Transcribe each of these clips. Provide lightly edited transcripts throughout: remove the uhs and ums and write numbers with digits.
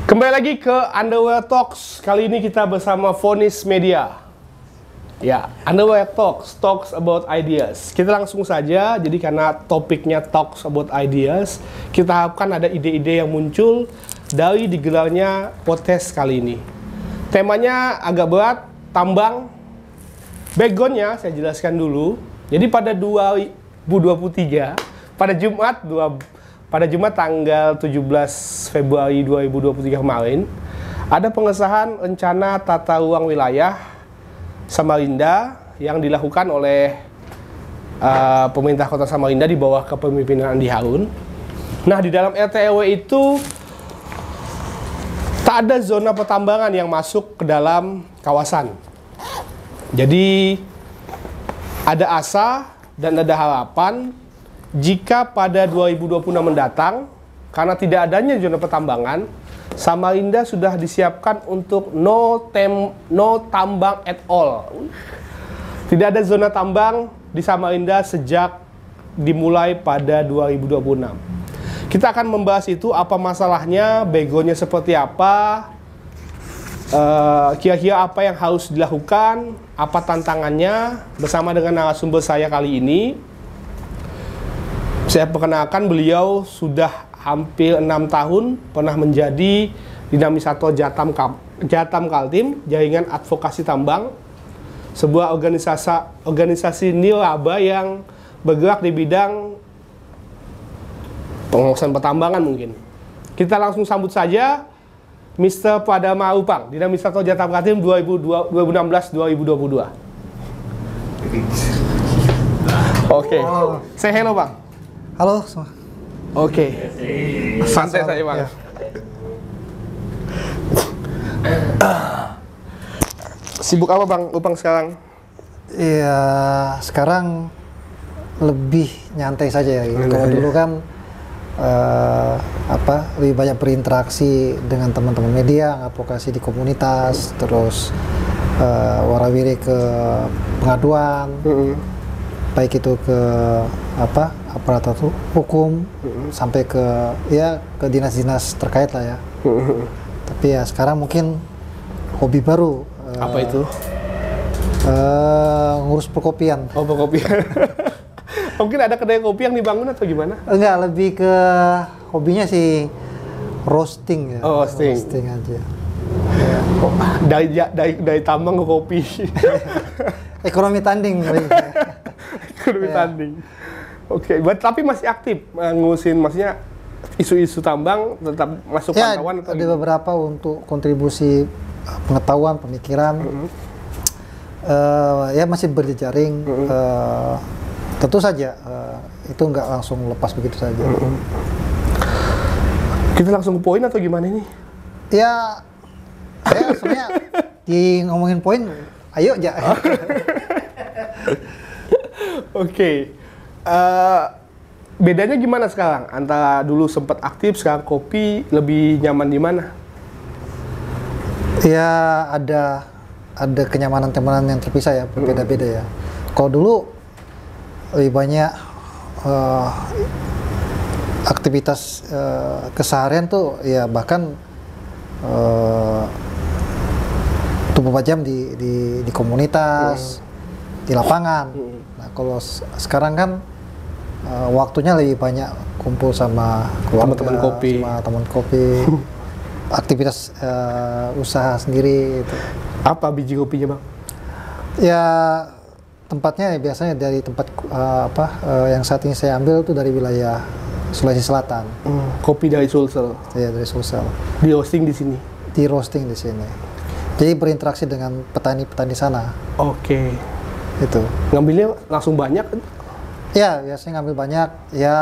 Kembali lagi ke Underwear Talks. Kali ini kita bersama Phoenix Media. Ya, Underwear Talks, talks about ideas. Kita langsung saja, jadi karena topiknya talks about ideas, kita harapkan ada ide-ide yang muncul dari digelarnya podcast kali ini. Temanya agak berat, tambang. Backgroundnya saya jelaskan dulu. Jadi pada 2023, pada Jumat tanggal 17 Februari 2023 kemarin, ada pengesahan rencana tata ruang wilayah Samarinda yang dilakukan oleh pemerintah kota Samarinda di bawah kepemimpinan Andi Harun. Nah, di dalam RT/RW itu tak ada zona pertambangan yang masuk ke dalam kawasan. Jadi ada asa dan ada harapan jika pada 2026 mendatang, karena tidak adanya zona pertambangan, Samarinda sudah disiapkan untuk no tambang at all. Tidak ada zona tambang di Samarinda sejak dimulai pada 2026. Kita akan membahas itu, apa masalahnya, backgroundnya seperti apa, kira-kira apa yang harus dilakukan, apa tantangannya, bersama dengan narasumber saya kali ini. Saya perkenalkan, beliau sudah hampir 6 tahun pernah menjadi Dinamisator Jatam Kaltim, Jaringan Advokasi Tambang, sebuah organisasi nirlaba yang bergerak di bidang pengawasan pertambangan mungkin. Kita langsung sambut saja Mr. Pradama Rupang, Dinamisator Jatam Kaltim 2016-2022. Oke, say hello Bang. Halo semua. Oke. Santai saja Bang. Ya. Sibuk apa Bang Upang sekarang? Iya, sekarang lebih nyantai saja ya. Kalau dulu kan lebih banyak berinteraksi dengan teman-teman media, advokasi di komunitas, terus warawiri ke pengaduan, baik itu ke aparatur hukum sampai ke dinas-dinas terkait lah ya. Tapi ya sekarang mungkin hobi baru. Apa itu? Ngurus perkopian. Oh, perkopian. Mungkin ada kedai kopi yang dibangun atau gimana? Enggak, lebih ke hobinya sih roasting ya. Oh, roasting. Roasting aja. Oh, dari tambang ke kopi. Ekonomi tanding. Ekonomi tanding. Oke, tapi masih aktif ngurusin, maksudnya isu-isu tambang tetap masuk pantauan atau ada beberapa untuk kontribusi pengetahuan, pemikiran. Ya masih berjejaring. Tentu saja itu nggak langsung lepas begitu saja. Kita langsung ke poin atau gimana ini? Ya, saya sebenarnya di ngomongin poin, ayo aja. Oke. Bedanya gimana sekarang antara dulu sempat aktif, sekarang kopi, lebih nyaman di mana? Ya ada kenyamanan yang terpisah ya, berbeda-beda ya. Kalau dulu lebih banyak aktivitas keseharian tuh ya, bahkan 24 jam di komunitas, di lapangan. Nah, kalau sekarang kan waktunya lebih banyak kumpul sama keluarga, teman-teman kopi, sama teman kopi, aktivitas usaha sendiri. Gitu. Apa biji kopinya Bang? Ya tempatnya biasanya dari tempat yang saat ini saya ambil tuh dari wilayah Sulawesi Selatan. Kopi dari Sulsel. Iya, dari Sulsel. Di roasting di sini. Di roasting di sini. Jadi berinteraksi dengan petani-petani sana. Oke. Itu. Ngambilnya langsung banyak? Ya, biasanya ngambil banyak. Ya,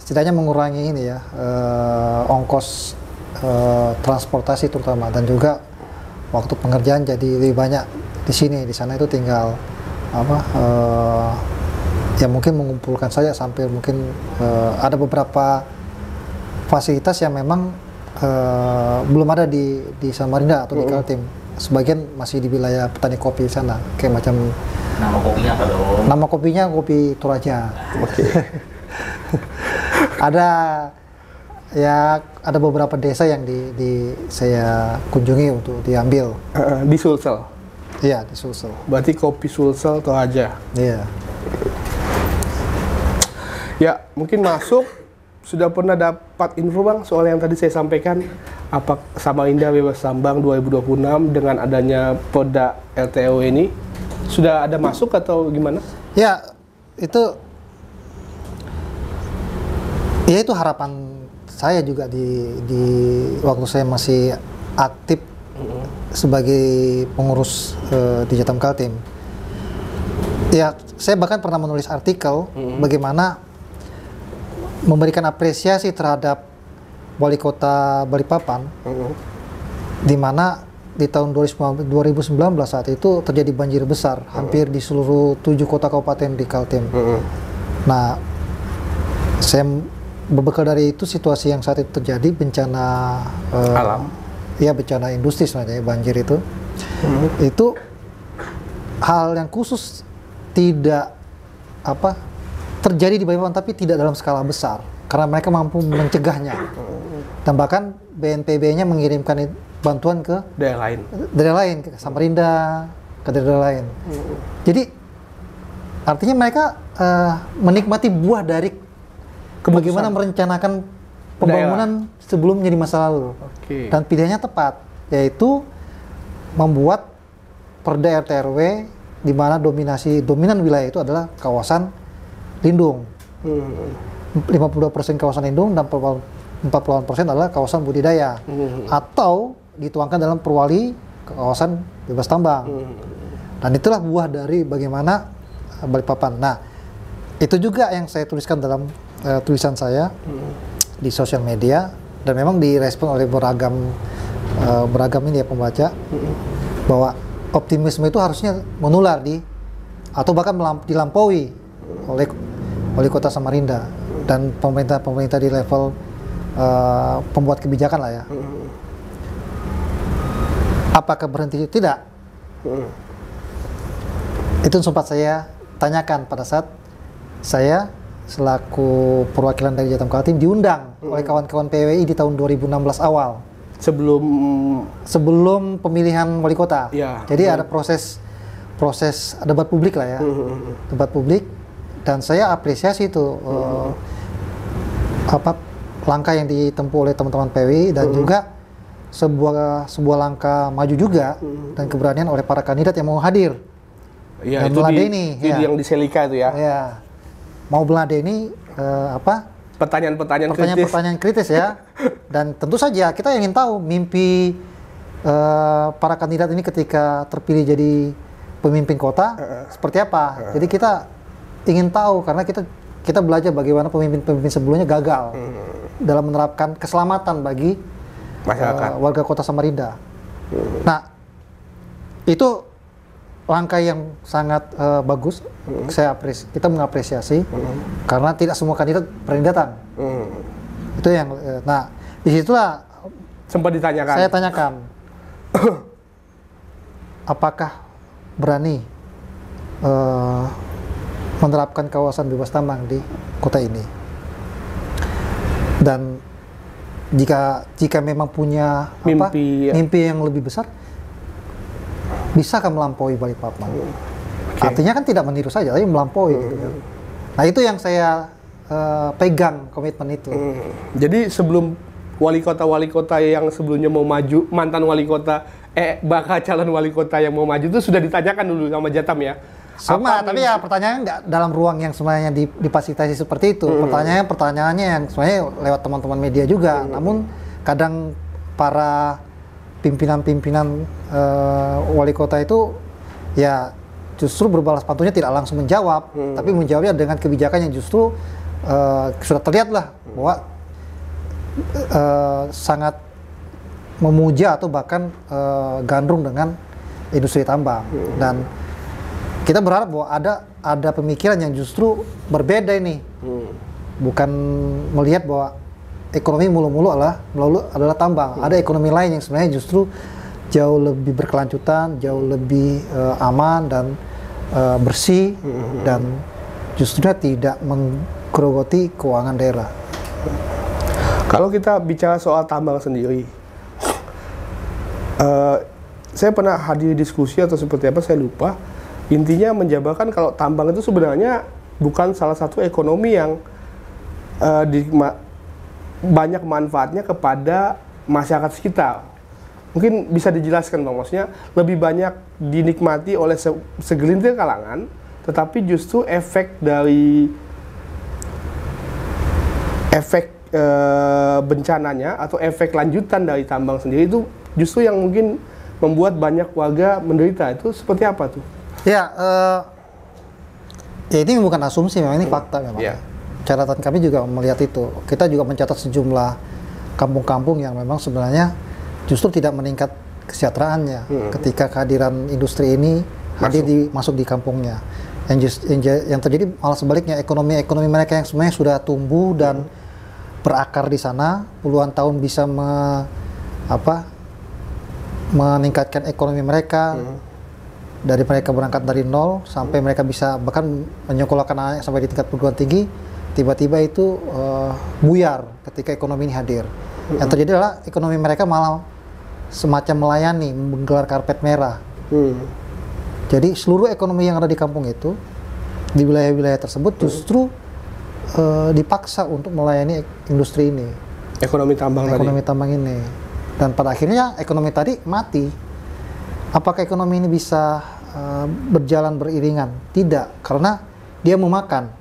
setidaknya mengurangi ini ya, ongkos transportasi terutama, dan juga waktu pengerjaan jadi lebih banyak di sini. Di sana itu tinggal ya mungkin mengumpulkan saja sampai mungkin ada beberapa fasilitas yang memang belum ada di Samarinda atau di Kaltim. Sebagian masih di wilayah petani kopi sana, kayak macam. Nama kopinya apa dong? Nama kopinya kopi Toraja. Oke. Ada ya ada beberapa desa yang saya kunjungi untuk diambil. Di Sulsel. Iya, di Sulsel. Berarti kopi Sulsel atau aja. Iya. Ya, mungkin masuk sudah pernah dapat info Bang soal yang tadi saya sampaikan, apa Samarinda bebas tambang 2026 dengan adanya Perda LTO ini sudah ada masuk atau gimana? Ya, itu harapan saya juga di waktu saya masih aktif sebagai pengurus di Jatam Kaltim. Ya, saya bahkan pernah menulis artikel bagaimana memberikan apresiasi terhadap wali kota Balikpapan, di mana di tahun 2019 saat itu terjadi banjir besar hampir di seluruh 7 kota kabupaten di Kaltim. Nah, saya berbekal dari itu situasi yang saat itu terjadi bencana Alam. Ya, bencana industri sebenarnya banjir itu. Itu hal yang khusus tidak terjadi di Balikpapan tapi tidak dalam skala besar karena mereka mampu mencegahnya. Dan bahkan BNPB-nya mengirimkan bantuan ke daerah lain, ke Samarinda, ke daerah lain. Jadi artinya mereka menikmati buah dari bagaimana merencanakan pembangunan sebelum menjadi masa lalu. Dan pilihannya tepat, yaitu membuat Perda RT/RW di mana dominan wilayah itu adalah kawasan lindung. 52% kawasan lindung dan 40% adalah kawasan budidaya. Atau dituangkan dalam perwali kawasan bebas tambang. Dan itulah buah dari bagaimana Balikpapan. Nah, itu juga yang saya tuliskan dalam tulisan saya di sosial media, dan memang direspon oleh beragam ini ya pembaca, bahwa optimisme itu harusnya menular atau bahkan dilampaui oleh wali kota Samarinda dan pemerintah di level pembuat kebijakan lah ya. Apakah berhenti? Tidak. Itu sempat saya tanyakan pada saat saya selaku perwakilan dari Jatam Kaltim diundang oleh kawan-kawan PWI di tahun 2016 awal. Sebelum pemilihan wali kota. Ya. Jadi ada proses debat publik lah ya. Debat publik, dan saya apresiasi itu langkah yang ditempuh oleh teman-teman PWI dan juga sebuah langkah maju juga dan keberanian oleh para kandidat yang mau hadir. Ya, dan itu meladeni yang di Selika itu ya. Ya. Mau meladeni pertanyaan-pertanyaan kritis ya. Dan tentu saja kita ingin tahu mimpi para kandidat ini ketika terpilih jadi pemimpin kota seperti apa. Jadi kita ingin tahu karena kita belajar bagaimana pemimpin-pemimpin sebelumnya gagal dalam menerapkan keselamatan bagi masyarakat warga kota Samarinda. Nah, itu langkah yang sangat bagus. Kita mengapresiasi karena tidak semua kandidat berani datang. Itu yang nah, disitulah sempat ditanyakan. Saya tanyakan apakah berani menerapkan kawasan bebas tambang di kota ini, dan jika memang punya mimpi yang lebih besar, bisakah melampaui Balikpapan? Artinya kan tidak meniru saja, tapi melampaui gitu kan. Nah, itu yang saya pegang komitmen itu. Jadi sebelum wali kota yang sebelumnya mau maju, mantan wali kota, bakal calon wali kota yang mau maju itu sudah ditanyakan dulu sama Jatam ya? Tapi ya pertanyaannya nggak dalam ruang yang sebenarnya difasilitasi seperti itu. Pertanyaannya yang sebenarnya lewat teman-teman media juga. Namun kadang para pimpinan wali kota itu ya justru berbalas pantunnya tidak langsung menjawab, tapi menjawabnya dengan kebijakan yang justru sudah terlihat lah bahwa sangat memuja atau bahkan gandrung dengan industri tambang. Dan kita berharap bahwa ada pemikiran yang justru berbeda ini, bukan melihat bahwa ekonomi mulu-mulu adalah tambang. Ada ekonomi lain yang sebenarnya justru jauh lebih berkelanjutan, jauh lebih aman dan bersih, dan justru tidak menggerogoti keuangan daerah. Kalau kita bicara soal tambang sendiri, saya pernah hadir diskusi atau seperti apa, saya lupa. Intinya menjabarkan kalau tambang itu sebenarnya bukan salah satu ekonomi yang banyak manfaatnya kepada masyarakat sekitar. Mungkin bisa dijelaskan Bang, maksudnya lebih banyak dinikmati oleh segelintir kalangan, tetapi justru efek dari bencananya atau efek lanjutan dari tambang sendiri itu justru yang mungkin membuat banyak warga menderita. Itu seperti apa tuh? Ya, ya ini bukan asumsi, memang ini fakta memang. Ya. Catatan kami juga melihat itu. Kita juga mencatat sejumlah kampung-kampung yang memang sebenarnya justru tidak meningkat kesejahteraannya ketika kehadiran industri ini masuk di kampungnya. Yang terjadi malah sebaliknya, ekonomi mereka yang sebenarnya sudah tumbuh dan berakar di sana puluhan tahun bisa meningkatkan ekonomi mereka. Dari mereka berangkat dari nol sampai mereka bisa bahkan menyekolahkan anak sampai di tingkat perguruan tinggi, tiba-tiba itu buyar ketika ekonomi ini hadir. Yang terjadi adalah ekonomi mereka malah semacam melayani, menggelar karpet merah. Jadi seluruh ekonomi yang ada di kampung itu, di wilayah-wilayah tersebut justru dipaksa untuk melayani industri ini. Ekonomi tambang ini. Dan pada akhirnya ekonomi tadi mati. Apakah ekonomi ini bisa berjalan beriringan? Tidak, karena dia memakan,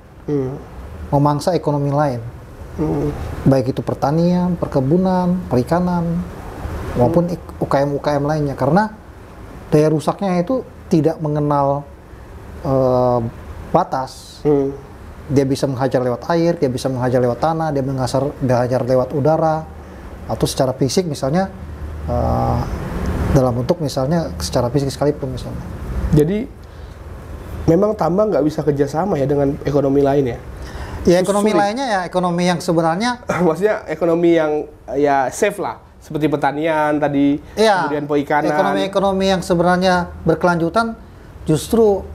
memangsa ekonomi lain. Baik itu pertanian, perkebunan, perikanan, maupun UKM-UKM lainnya, karena daya rusaknya itu tidak mengenal batas. Dia bisa menghajar lewat air, dia bisa menghajar lewat tanah, dia menghajar lewat udara, atau secara fisik misalnya dalam bentuk misalnya secara fisik sekalipun misalnya. Jadi memang tambang nggak bisa kerjasama ya dengan ekonomi lain ya? Ya ekonomi lainnya ya ekonomi yang sebenarnya maksudnya ekonomi yang ya safe lah, seperti pertanian tadi, ya, kemudian perikanan. Ekonomi yang sebenarnya berkelanjutan justru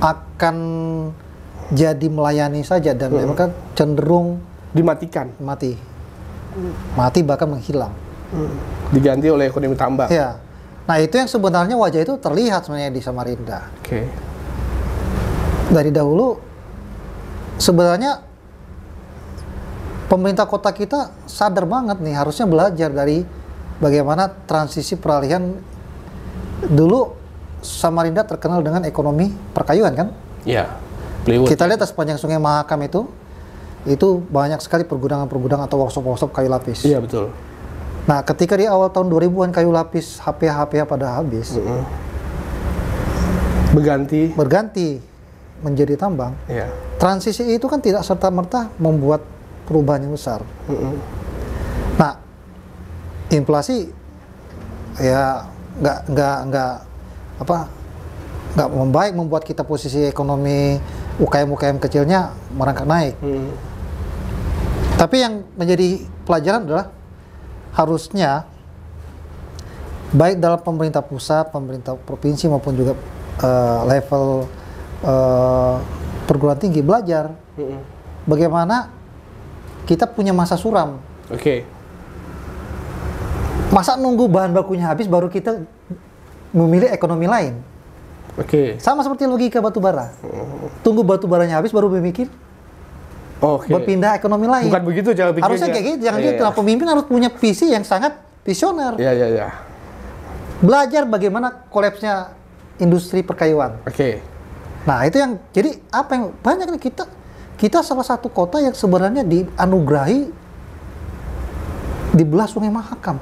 akan jadi melayani saja dan memang kan cenderung mati bahkan menghilang. Diganti oleh ekonomi tambang. Ya. Nah itu yang sebenarnya wajah itu terlihat sebenarnya di Samarinda. Oke. Dari dahulu sebenarnya pemerintah kota kita sadar banget nih, harusnya belajar dari bagaimana transisi peralihan. Dulu Samarinda terkenal dengan ekonomi perkayuan kan? Iya. Kita lihat sepanjang Sungai Mahakam itu banyak sekali pergudangan atau workshop kayu lapis. Iya betul. Nah ketika di awal tahun 2000-an kayu lapis HPH pada habis, berganti menjadi tambang. Iya. Transisi itu kan tidak serta-merta membuat perubahan yang besar. Nah, inflasi ya nggak membaik, membuat kita posisi ekonomi UKM kecilnya merangkak naik. Tapi yang menjadi pelajaran adalah harusnya baik dalam pemerintah pusat, pemerintah provinsi maupun juga level perguruan tinggi belajar bagaimana kita punya masa suram. Oke. Masa nunggu bahan bakunya habis baru kita memilih ekonomi lain. Oke. Sama seperti logika batu bara. Tunggu batu baranya habis baru berpikir berpindah ekonomi lain. Bukan begitu cara pikirnya. Harusnya kayak gitu, jangan gitu. Nah, pemimpin harus punya visi yang sangat visioner. Iya. Belajar bagaimana kolapsnya industri perkayuan. Oke. Nah, itu yang jadi apa yang banyak nih kita salah satu kota yang sebenarnya dianugerahi di belah Sungai Mahakam.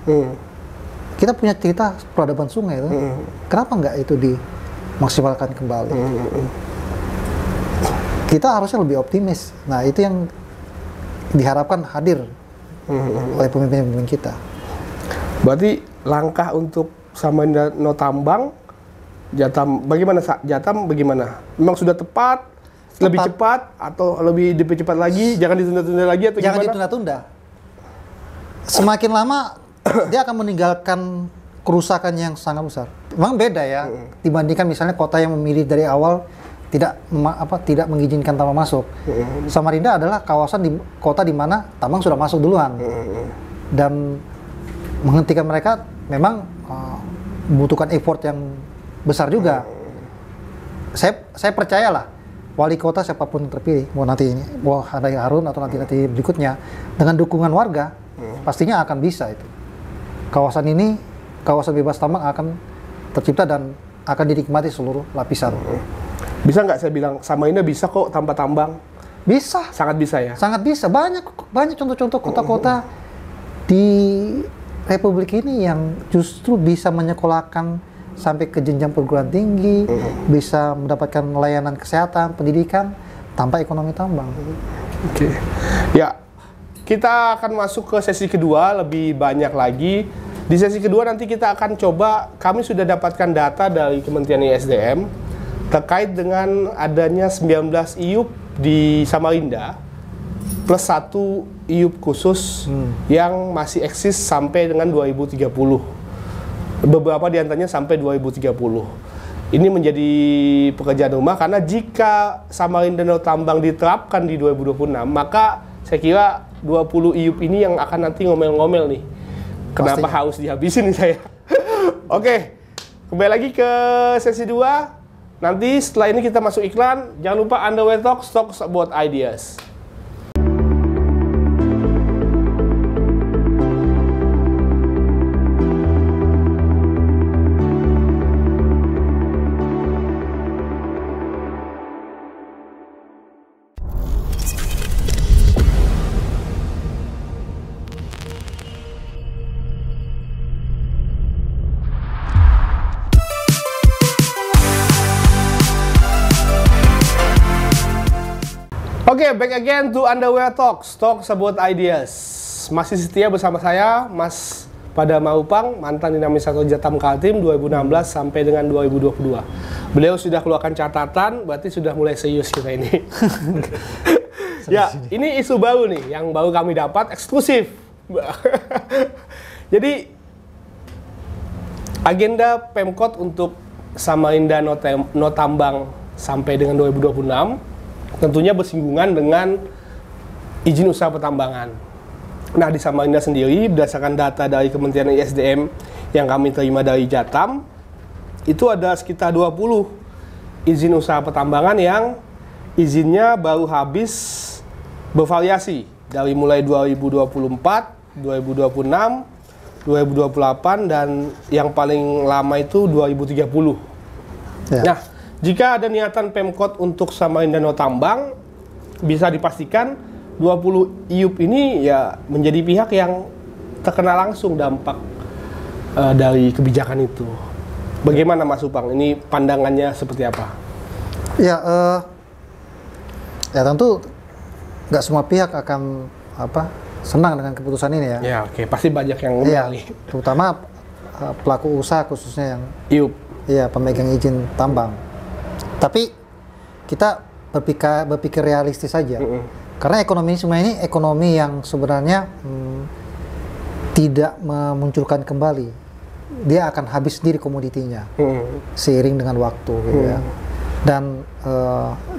Kita punya cerita peradaban sungai itu. Kenapa nggak itu dimaksimalkan kembali? Kita harusnya lebih optimis. Nah, itu yang diharapkan hadir oleh pemimpin-pemimpin kita. Berarti langkah untuk Samarinda no tambang, Jatam bagaimana? Jatam bagaimana? Memang sudah tepat, lebih cepat atau lebih dipercepat lagi? Jangan ditunda-tunda lagi atau jangan gimana? ditunda-tunda. Semakin lama dia akan meninggalkan kerusakan yang sangat besar. Memang beda ya dibandingkan misalnya kota yang memilih dari awal tidak mengizinkan tambang masuk. Samarinda adalah kawasan di kota di mana tambang sudah masuk duluan. Dan menghentikan mereka memang membutuhkan effort yang besar juga. Saya percayalah wali kota siapapun yang terpilih, mau Handayani Harun atau nanti berikutnya, dengan dukungan warga pastinya akan bisa itu. Kawasan ini, kawasan bebas tambang akan tercipta dan akan dinikmati seluruh lapisan. Bisa nggak saya bilang Samarinda bisa kok tanpa tambang? Bisa. Sangat bisa ya? Sangat bisa. Banyak contoh-contoh kota-kota di Republik ini yang justru bisa menyekolahkan sampai ke jenjang perguruan tinggi, bisa mendapatkan layanan kesehatan, pendidikan tanpa ekonomi tambang. Oke. Ya, kita akan masuk ke sesi kedua lebih banyak lagi. Di sesi kedua nanti kita akan coba, kami sudah dapatkan data dari Kementerian ISDM terkait dengan adanya 19 IUP di Samarinda plus 1 IUP khusus yang masih eksis sampai dengan 2030. Beberapa diantaranya sampai 2030. Ini menjadi pekerjaan rumah karena jika Samarinda no tambang diterapkan di 2026, maka saya kira 20 IUP ini yang akan nanti ngomel-ngomel nih. Kenapa harus dihabisin nih saya? Oke, kembali lagi ke sesi 2. Nanti setelah ini kita masuk iklan. Jangan lupa Underwear Talks about ideas. Oke, back again to Underwear Talks about ideas. Masih setia bersama saya, Mas Pada Marupang, mantan Dinamisator Jatam Kaltim 2016 sampai dengan 2022. Beliau sudah keluarkan catatan, berarti sudah mulai serius kita ini. Ya, ini isu baru nih, yang baru kami dapat, eksklusif. Jadi, agenda Pemkot untuk Samarinda no tambang sampai dengan 2026, tentunya bersinggungan dengan izin usaha pertambangan. Nah, di Samarinda sendiri, berdasarkan data dari Kementerian ISDM yang kami terima dari Jatam, itu ada sekitar 20 izin usaha pertambangan yang izinnya baru habis bervariasi dari mulai 2024, 2026, 2028, dan yang paling lama itu 2030. Ya. Nah, jika ada niatan Pemkot untuk Samarinda no tambang, bisa dipastikan 20 IUP ini ya menjadi pihak yang terkena langsung dampak dari kebijakan itu. Bagaimana Mas Upang? Ini pandangannya seperti apa? Ya, ya tentu nggak semua pihak akan senang dengan keputusan ini ya. Ya, oke. Pasti banyak yang ngomel nih. Terutama pelaku usaha khususnya yang IUP. Iya, pemegang izin tambang. Tapi kita berpikir realistis saja, karena ekonomi semua ini ekonomi yang sebenarnya tidak memunculkan kembali, dia akan habis sendiri komoditinya seiring dengan waktu, gitu ya. Dan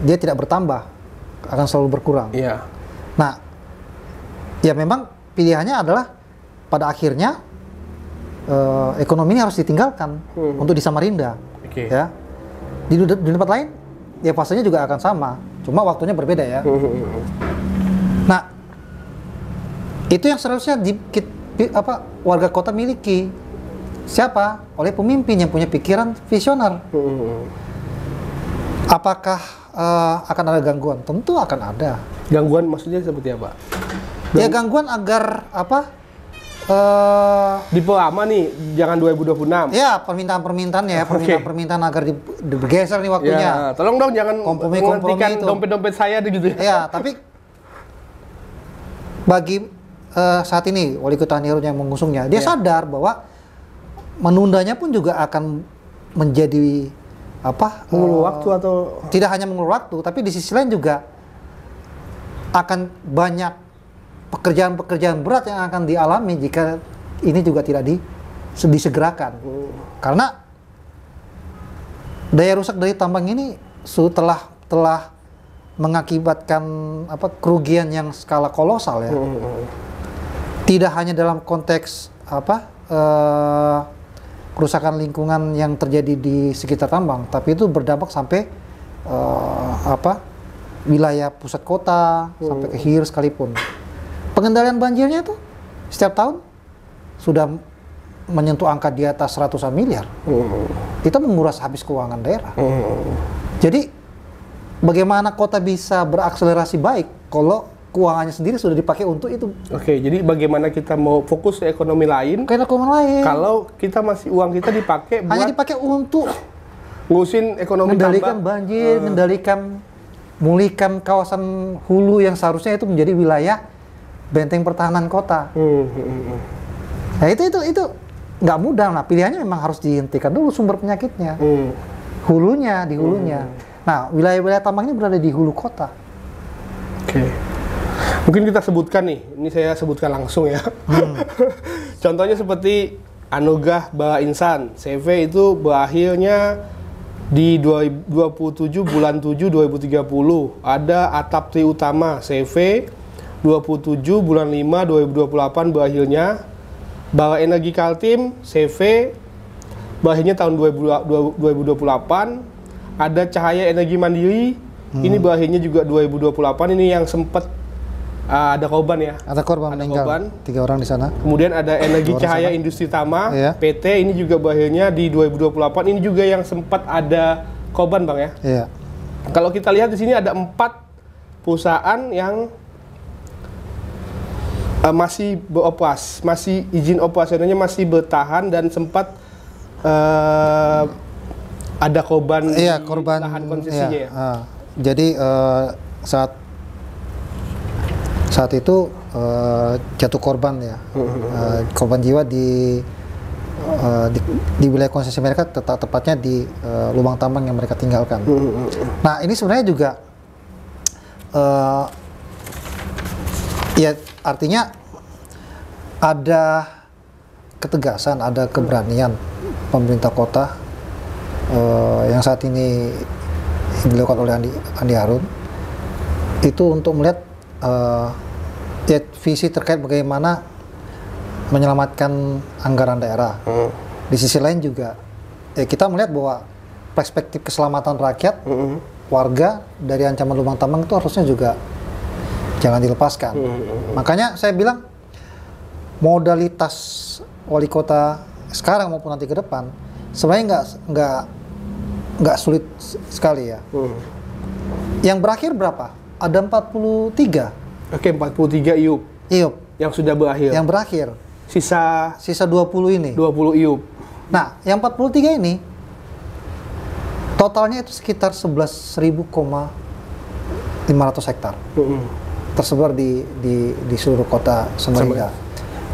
dia tidak bertambah, akan selalu berkurang. Yeah. Nah, ya memang pilihannya adalah pada akhirnya ekonomi ini harus ditinggalkan untuk di Samarinda, ya. Di tempat lain, ya fasenya juga akan sama, cuma waktunya berbeda ya. Nah, itu yang seharusnya warga kota miliki. Siapa? Oleh pemimpin yang punya pikiran visioner. Apakah akan ada gangguan? Tentu akan ada. Gangguan maksudnya seperti apa? Ya gangguan agar diperlama nih, jangan 2026. Ya, permintaan-permintaan ya, permintaan agar bergeser nih waktunya. Ya, tolong dong jangan menghentikan dompet-dompet saya gitu. Ya, tapi bagi saat ini Wali Kota Harun yang mengusungnya, dia sadar bahwa menundanya pun juga akan menjadi mengulur waktu atau tidak hanya mengulur waktu, tapi di sisi lain juga akan banyak pekerjaan-pekerjaan berat yang akan dialami jika ini juga tidak disegerakan. Karena daya rusak dari tambang ini telah mengakibatkan kerugian yang skala kolosal ya. Tidak hanya dalam konteks kerusakan lingkungan yang terjadi di sekitar tambang, tapi itu berdampak sampai wilayah pusat kota sampai ke hilir sekalipun. Pengendalian banjirnya itu setiap tahun sudah menyentuh angka di atas ratusan miliar. Itu menguras habis keuangan daerah. Jadi bagaimana kota bisa berakselerasi baik kalau keuangannya sendiri sudah dipakai untuk itu? Oke, jadi bagaimana kita mau fokus ke ekonomi lain? Ke ekonomi lain. Kalau kita masih uang kita dipakai hanya buat dipakai untuk ngurusin ekonomi mengendalikan tambang. banjir, memulihkan kawasan hulu yang seharusnya itu menjadi wilayah benteng pertahanan kota. Nah itu nggak mudah. Nah pilihannya memang harus dihentikan dulu sumber penyakitnya, hulunya di hulunya. Nah wilayah-wilayah tambang ini berada di hulu kota. Oke. Mungkin kita sebutkan nih, ini saya sebutkan langsung ya. Contohnya seperti Anugrah Bala Insan, CV itu berakhirnya di 27 bulan 7 2030. Ada Atap Tri Utama, CV 27 bulan 5 2028 berakhirnya. Bala Energi Kaltim, CV berakhirnya tahun 2028. Ada Cahaya Energi Mandiri, ini berakhirnya juga 2028. Ini yang sempat ada korban ya. Ada korban meninggal. 3 orang di sana. Kemudian ada Energi Cahaya Industri Tama, PT, ini juga berakhirnya di 2028. Ini juga yang sempat ada korban, Bang ya. Iya. Kalau kita lihat di sini ada 4 perusahaan yang masih beroperasi, masih izin operasionalnya masih bertahan dan sempat ada korban di lahan konsesinya ya. Jadi saat itu jatuh korban ya, korban jiwa di wilayah konsesi mereka, tepatnya di lubang tambang yang mereka tinggalkan. Nah ini sebenarnya juga ya artinya ada ketegasan, ada keberanian pemerintah kota yang saat ini dilakukan oleh Andi Harun itu untuk melihat visi terkait bagaimana menyelamatkan anggaran daerah. Di sisi lain juga kita melihat bahwa perspektif keselamatan rakyat, warga dari ancaman lubang tambang itu harusnya juga jangan dilepaskan. Makanya saya bilang modalitas wali kota sekarang maupun nanti ke depan sebenarnya nggak sulit sekali ya. Yang berakhir berapa? Ada 43. Oke, 43 IUP. IUP Yang sudah berakhir. Yang berakhir. Sisa 20 ini. 20 IUP. Nah, yang 43 ini totalnya itu sekitar 11.500 hektar. Tersebar di seluruh kota Samarinda.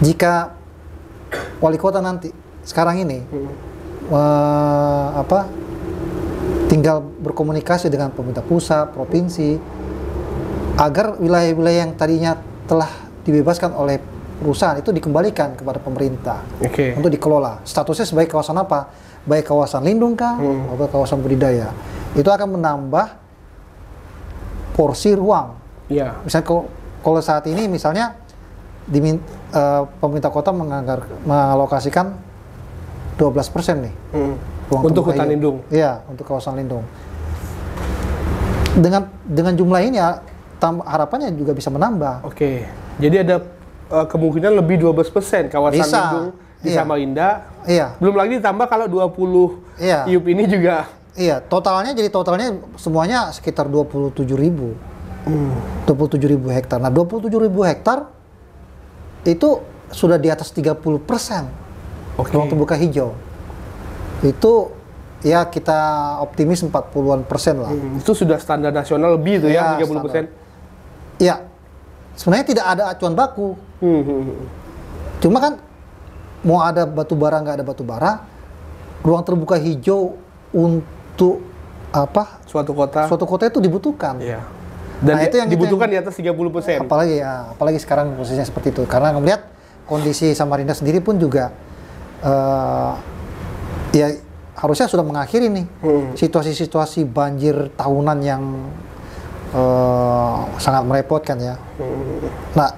Jika wali kota nanti sekarang ini tinggal berkomunikasi dengan pemerintah pusat, provinsi, agar wilayah-wilayah yang tadinya telah dibebaskan oleh perusahaan itu dikembalikan kepada pemerintah untuk dikelola. Statusnya sebagai kawasan apa? Baik kawasan lindung kah, atau kawasan budidaya. Itu akan menambah porsi ruang. Misalnya kalau saat ini misalnya pemerintah kota mengalokasikan 12% nih untuk hutan lindung. Iya, untuk kawasan lindung. Dengan jumlah ini ya harapannya juga bisa menambah. Oke. Jadi ada kemungkinan lebih 12% kawasan lindung di Samarinda. Iya. Belum lagi ditambah kalau 20 IUP ini juga. Iya, totalnya semuanya sekitar 27.000. 27.000 hektar. Nah, 27.000 hektar itu sudah di atas 30% ruang terbuka hijau. Itu ya kita optimis 40-an% lah. Itu sudah standar nasional lebih itu ya 30%. Iya. Sebenarnya tidak ada acuan baku. Cuma kan mau ada batu bara nggak ada batu bara, ruang terbuka hijau untuk Suatu kota itu dibutuhkan. Iya. Dan nah, itu yang dibutuhkan di atas 30%. Apalagi sekarang posisinya seperti itu. Karena melihat kondisi Samarinda sendiri pun juga harusnya sudah mengakhiri nih situasi-situasi banjir tahunan yang sangat merepotkan ya. Nah,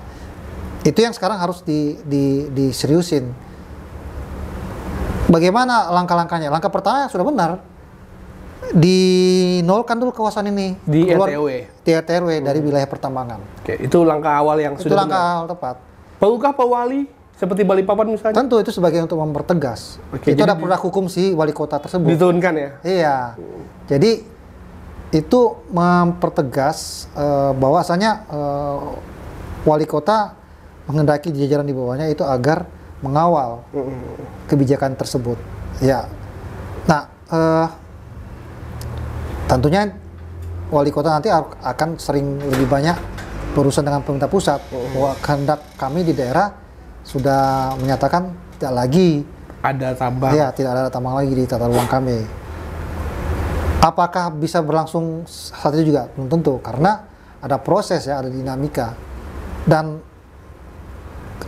itu yang sekarang harus diseriusin. Bagaimana langkah-langkahnya? Langkah pertama sudah benar, dinolkan dulu kawasan ini Di RTW. di RTW dari wilayah pertambangan. Oke, itu langkah awal yang Itu sudah langkah benar. awal tepat. Perlukah Pak Wali seperti Balikpapan misalnya Tentu itu sebagai untuk mempertegas. Oke, Itu jadi ada produk hukum si wali kota tersebut. diturunkan ya? Iya. Jadi itu mempertegas bahwasanya wali kota menghendaki jajaran di bawahnya itu agar mengawal kebijakan tersebut. Ya. Nah, tentunya wali kota nanti akan sering lebih banyak berurusan dengan pemerintah pusat. Bahwa kehendak kami di daerah sudah menyatakan tidak lagi Ada tambang. ya, tidak ada tambang lagi di tata ruang kami. Apakah bisa berlangsung saat itu juga? Belum tentu, karena ada proses ya, ada dinamika. Dan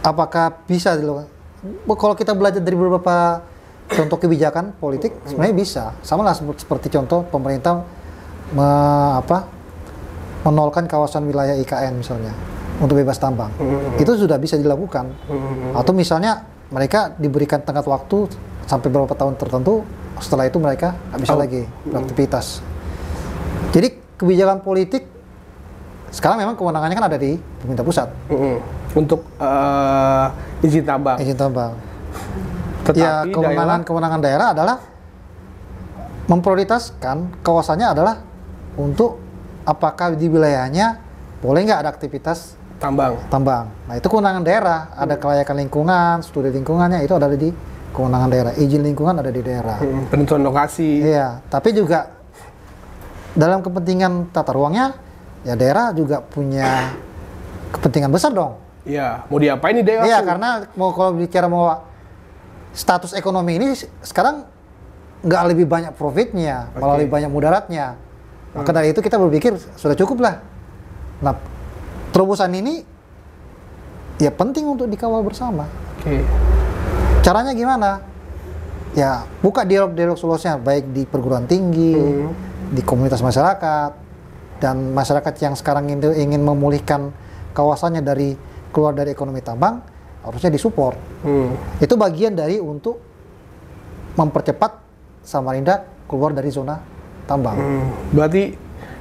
apakah bisa dilakukan? Kalau kita belajar dari beberapa contoh kebijakan politik, sebenarnya bisa. Sama lah seperti contoh pemerintah menolkan kawasan wilayah IKN misalnya untuk bebas tambang. Itu sudah bisa dilakukan. Atau misalnya mereka diberikan tenggat waktu sampai beberapa tahun tertentu, setelah itu mereka nggak bisa lagi beraktivitas. Jadi kebijakan politik sekarang memang kewenangannya kan ada di pemerintah pusat Untuk izin tambang. izin tambang. Tetapi Ya, kewenangan daerah adalah memprioritaskan kawasannya adalah untuk apakah di wilayahnya boleh nggak ada aktivitas tambang. Nah, itu kewenangan daerah. Ada kelayakan lingkungan, studi lingkungannya itu ada di kewenangan daerah. Izin lingkungan ada di daerah. Penentuan lokasi. Iya, tapi juga dalam kepentingan tata ruangnya, ya daerah juga punya kepentingan besar dong. Iya, mau diapain nih daerah? Iya, tuh? karena kalau bicara mau status ekonomi ini sekarang nggak lebih banyak profitnya, malah lebih banyak mudaratnya. Maka dari itu kita berpikir sudah cukup lah. Nah, terobosan ini ya penting untuk dikawal bersama. Oke. Caranya gimana? Ya, buka dialog-dialog solusinya, baik di perguruan tinggi, di komunitas masyarakat, dan masyarakat yang sekarang ingin memulihkan kawasannya keluar dari ekonomi tambang, harusnya disupport. Itu bagian dari untuk mempercepat Samarinda keluar dari zona tambang. Berarti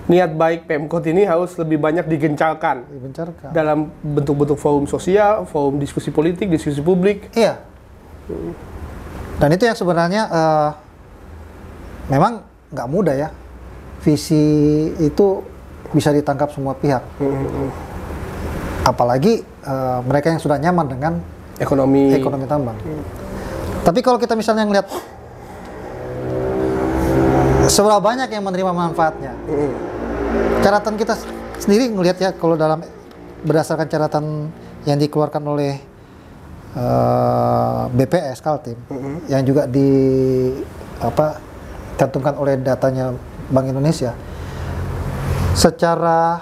niat baik Pemkot ini harus lebih banyak digencarkan Dibencarkan. dalam bentuk-bentuk forum sosial, forum diskusi politik, diskusi publik. Iya. Dan itu yang sebenarnya memang nggak mudah ya. Visi itu bisa ditangkap semua pihak. Apalagi mereka yang sudah nyaman dengan Ekonomi. tambang. Tapi kalau kita misalnya ngelihat seberapa banyak yang menerima manfaatnya, catatan kita sendiri ngelihat ya, kalau berdasarkan catatan yang dikeluarkan oleh BPS Kaltim, yang juga dicantumkan oleh datanya Bank Indonesia, secara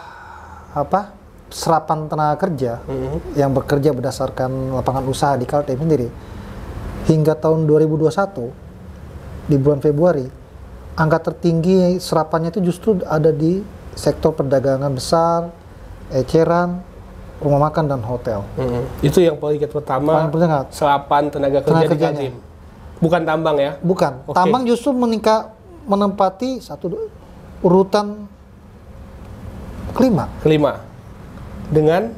serapan tenaga kerja yang bekerja berdasarkan lapangan usaha di Kaltim sendiri, hingga tahun 2021 di bulan Februari, angka tertinggi serapannya itu justru ada di sektor perdagangan besar, eceran, rumah makan dan hotel. Itu yang peringkat pertama. Paling penting nggak? Serapan tenaga kerja di kerjanya. Kaltim. Bukan tambang ya? Bukan. Oke. Tambang justru menempati urutan kelima. Dengan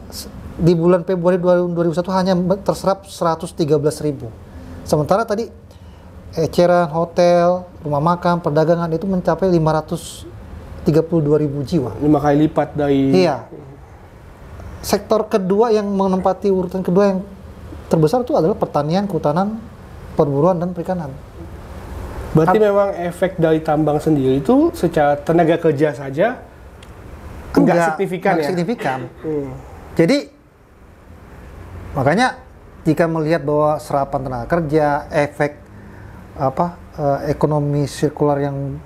Di bulan Februari 2021 hanya terserap 113.000. Sementara tadi eceran, hotel, rumah makan, perdagangan itu mencapai 532.000 jiwa. 5 kali lipat dari. Iya. Sektor kedua yang menempati urutan kedua yang terbesar itu adalah pertanian, kehutanan, perburuan, dan perikanan. Berarti memang efek dari tambang sendiri itu secara tenaga kerja saja enggak signifikan nggak ya? signifikan. Jadi makanya jika melihat bahwa serapan tenaga kerja, efek ekonomi sirkular yang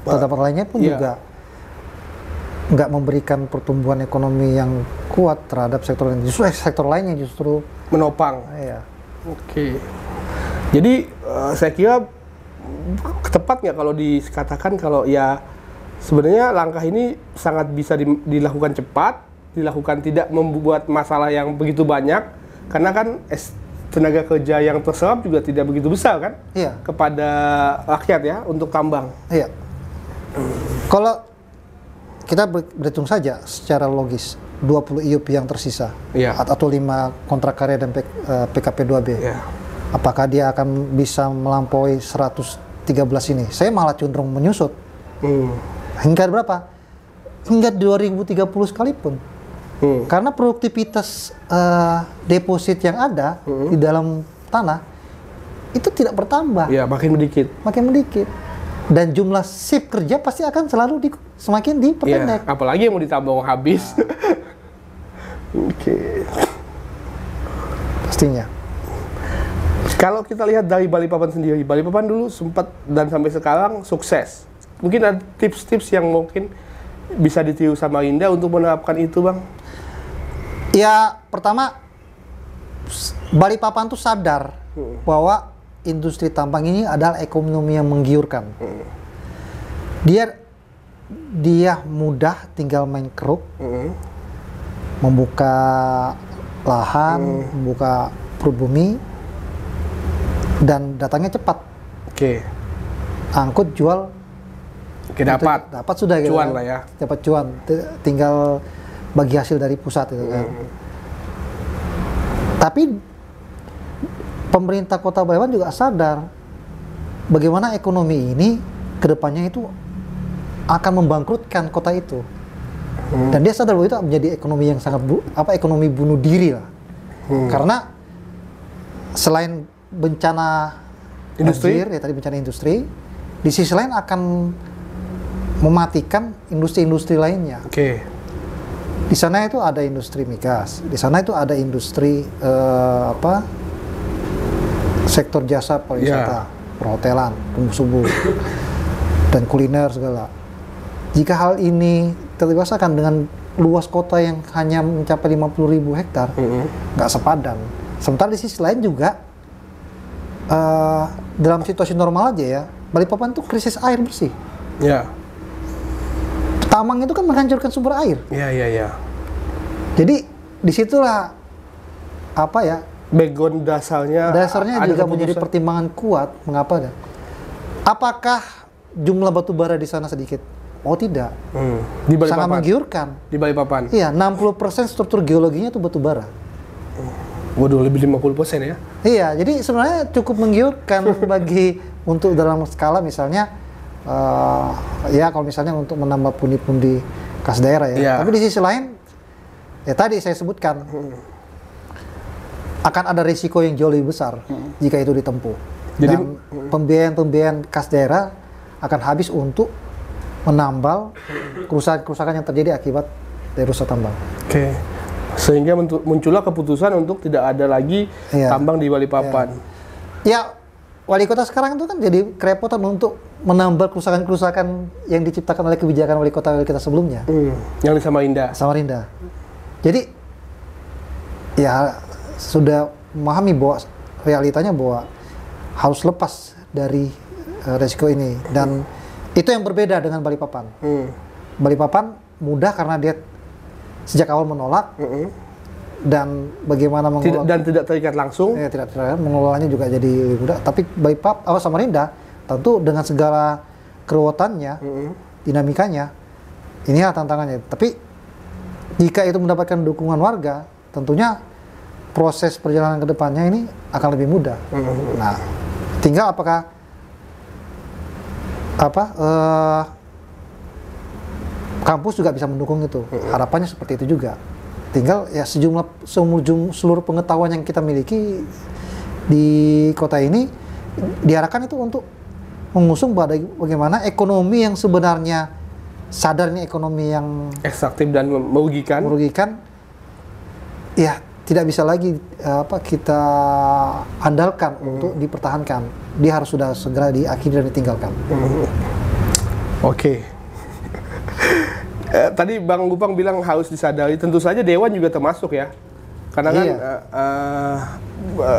terdapat lainnya pun juga nggak memberikan pertumbuhan ekonomi yang kuat terhadap sektor lain. Justru sektor lainnya justru Menopang. ya. Oke. Jadi saya kira tepat nggak kalau dikatakan kalau ya sebenarnya langkah ini sangat bisa dilakukan cepat, dilakukan tidak membuat masalah yang begitu banyak, karena kan tenaga kerja yang terserap juga tidak begitu besar kan Iya. kepada rakyat ya untuk tambang. Iya. Kalau kita berhitung saja secara logis 20 IUP yang tersisa Iya. atau 5 kontrak karya dan PKP 2B. Ya. Apakah dia akan bisa melampaui 113 ini? Saya malah cenderung menyusut. Hingga berapa? Hingga 2030 sekalipun. Karena produktivitas deposit yang ada di dalam tanah itu tidak bertambah, Ya, makin sedikit. makin sedikit. Dan jumlah shift kerja pasti akan selalu semakin diperpendek. Ya, apalagi yang mau ditambang habis. Oke. Pastinya. Kalau kita lihat dari Balikpapan sendiri, Balikpapan dulu sempat dan sampai sekarang sukses. Mungkin ada tips-tips yang mungkin bisa ditiru sama Indah untuk menerapkan itu, Bang? Ya, pertama Balikpapan tuh sadar bahwa industri tambang ini adalah ekonomi yang menggiurkan. Dia mudah tinggal main keruk, membuka lahan, membuka perut bumi, dan datangnya cepat. Oke. Angkut, jual, Oke, dapat sudah gitu cuan kan. lah ya. Dapat cuan, tinggal bagi hasil dari pusat itu kan. Tapi pemerintah Kota Balikpapan juga sadar bagaimana ekonomi ini kedepannya itu akan membangkrutkan kota itu. Dan dia sadar bahwa itu menjadi ekonomi yang sangat ekonomi bunuh diri lah. Karena selain bencana Industri? banjir, ya tadi bencana industri, di sisi lain akan mematikan industri-industri lainnya. Oke. Di sana itu ada industri migas, di sana itu ada industri sektor jasa pariwisata, perhotelan, subuh dan kuliner segala. Jika hal ini terbiasakan dengan luas kota yang hanya mencapai 50.000 hektar, nggak sepadan. Sementara di sisi lain juga dalam situasi normal aja ya, Balikpapan itu krisis air bersih. Ya. Tambang itu kan menghancurkan sumber air. Ya. Jadi disitulah Background dasarnya ada juga menjadi keputusan. pertimbangan kuat mengapa ya. Apakah jumlah batu bara di sana sedikit? Oh tidak. Di Sangat Balikpapan. menggiurkan. Di Balikpapan. Iya, 60% struktur geologinya itu batu bara. Waduh, lebih 50% ya. Iya, jadi sebenarnya cukup menggiurkan bagi untuk dalam skala misalnya ya kalau misalnya untuk menambah pundi-pundi kas daerah ya. Iya. Tapi di sisi lain ya tadi saya sebutkan akan ada risiko yang jauh lebih besar jika itu ditempuh. Jadi, Dan pembiayaan kas daerah akan habis untuk menambal kerusakan-kerusakan yang terjadi akibat dari rusak tambang. Oke. Sehingga muncullah keputusan untuk tidak ada lagi Iya. tambang di Balikpapan. Ya, wali kota sekarang itu kan jadi kerepotan untuk menambal kerusakan-kerusakan yang diciptakan oleh kebijakan wali kota kita sebelumnya. Yang di Samarinda. Samarinda. Jadi ya sudah memahami bahwa realitanya bahwa harus lepas dari resiko ini, dan itu yang berbeda dengan Balikpapan. Balikpapan mudah karena dia sejak awal menolak dan bagaimana mengelola Dan tidak terikat langsung. tidak mengelolanya juga jadi lebih mudah. Tapi Balikpapan Samarinda tentu dengan segala keruwetannya, dinamikanya, inilah tantangannya. Tapi jika itu mendapatkan dukungan warga, tentunya proses perjalanan ke depannya ini akan lebih mudah. Nah, tinggal apakah kampus juga bisa mendukung itu. Harapannya seperti itu juga. Tinggal ya seluruh pengetahuan yang kita miliki di kota ini diarahkan itu untuk mengusung bagaimana ekonomi yang sebenarnya sadar ini ekonomi yang Ekstraktif dan merugikan. Ya tidak bisa lagi kita andalkan untuk dipertahankan. Dia harus sudah segera diakhiri dan ditinggalkan. Oke. Tadi Bang Gupang bilang harus disadari. Tentu saja Dewan juga termasuk ya. Karena kan Iya.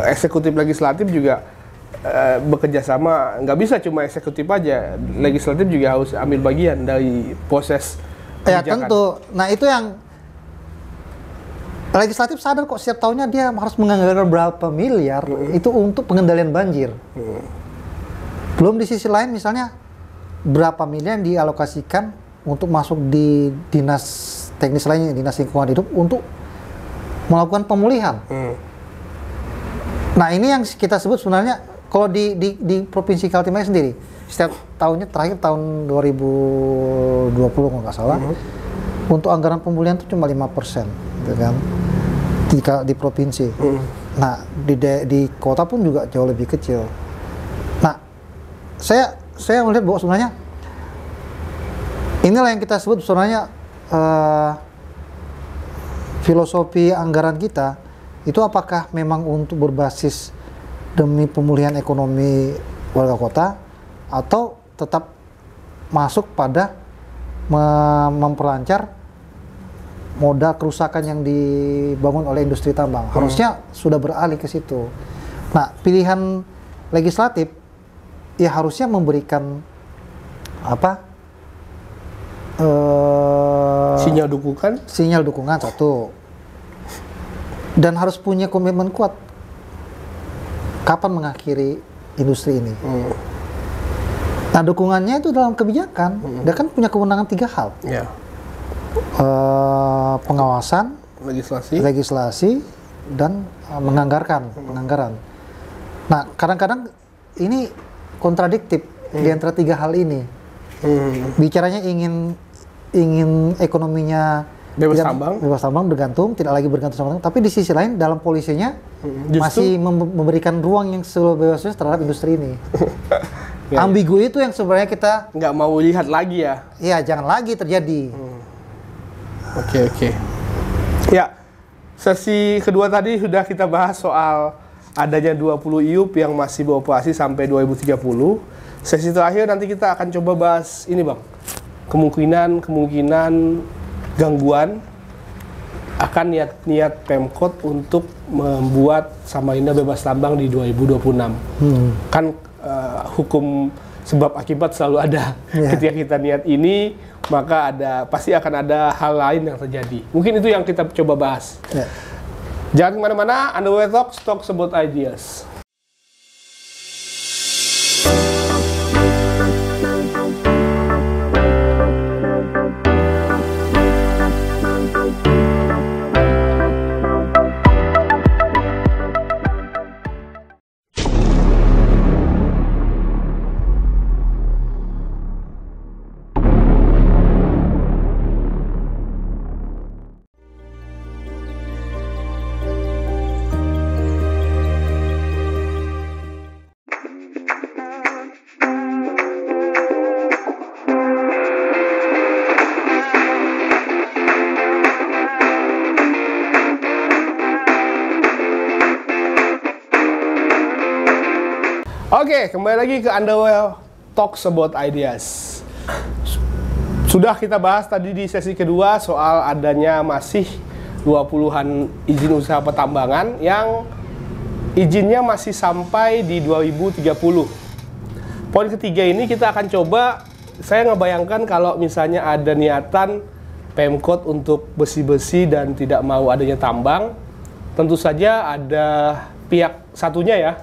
eksekutif legislatif juga bekerja sama, nggak bisa cuma eksekutif aja, legislatif juga harus ambil bagian dari proses Ya kebijakan. tentu. Nah itu yang legislatif sadar kok setiap tahunnya dia harus menganggarkan berapa miliar itu untuk pengendalian banjir. Belum di sisi lain misalnya berapa miliar yang dialokasikan untuk masuk di dinas teknis lainnya, dinas lingkungan hidup untuk melakukan pemulihan. Nah ini yang kita sebut sebenarnya kalau di Provinsi Kaltim sendiri setiap tahunnya terakhir tahun 2020 kalau nggak salah untuk anggaran pemulihan itu cuma 5%, gitu kan, di provinsi. Nah di kota pun juga jauh lebih kecil. Nah saya melihat bahwa sebenarnya inilah yang kita sebut sebenarnya filosofi anggaran kita itu apakah memang untuk berbasis demi pemulihan ekonomi warga kota atau tetap masuk pada memperlancar modal kerusakan yang dibangun oleh industri tambang. Harusnya sudah beralih ke situ. Nah, pilihan legislatif ya harusnya memberikan sinyal dukungan satu, dan harus punya komitmen kuat kapan mengakhiri industri ini. Nah dukungannya itu dalam kebijakan. Dia kan punya kewenangan 3 hal. Pengawasan, legislasi, dan penganggaran. Nah kadang-kadang ini kontradiktif di antara 3 hal ini. Bicaranya ingin ekonominya bebas tambang bergantung, tidak lagi bergantung sama tambang, tapi di sisi lain dalam polisinya masih memberikan ruang yang sebebasnya terhadap industri ini. Ambigu itu yang sebenarnya kita nggak mau lihat lagi ya. Iya, jangan lagi terjadi. Oke. Ya, sesi kedua tadi sudah kita bahas soal adanya 20 IUP yang masih beroperasi sampai 2030. Sesi terakhir nanti kita akan coba bahas ini Bang, kemungkinan gangguan akan niat Pemkot untuk membuat Samarinda bebas tambang di 2026. Kan hukum sebab akibat selalu ada. Ketika kita niat ini, maka pasti akan ada hal lain yang terjadi. Mungkin itu yang kita coba bahas. Jangan kemana-mana, Underwear Talks about ideas. Oke, kembali lagi ke Underwear Talks about Ideas. Sudah kita bahas tadi di sesi kedua soal adanya masih 20-an izin usaha pertambangan yang izinnya masih sampai di 2030. Poin ketiga ini kita akan coba, saya ngebayangkan kalau misalnya ada niatan Pemkot untuk bersih-bersih dan tidak mau adanya tambang, tentu saja ada pihak satunya ya,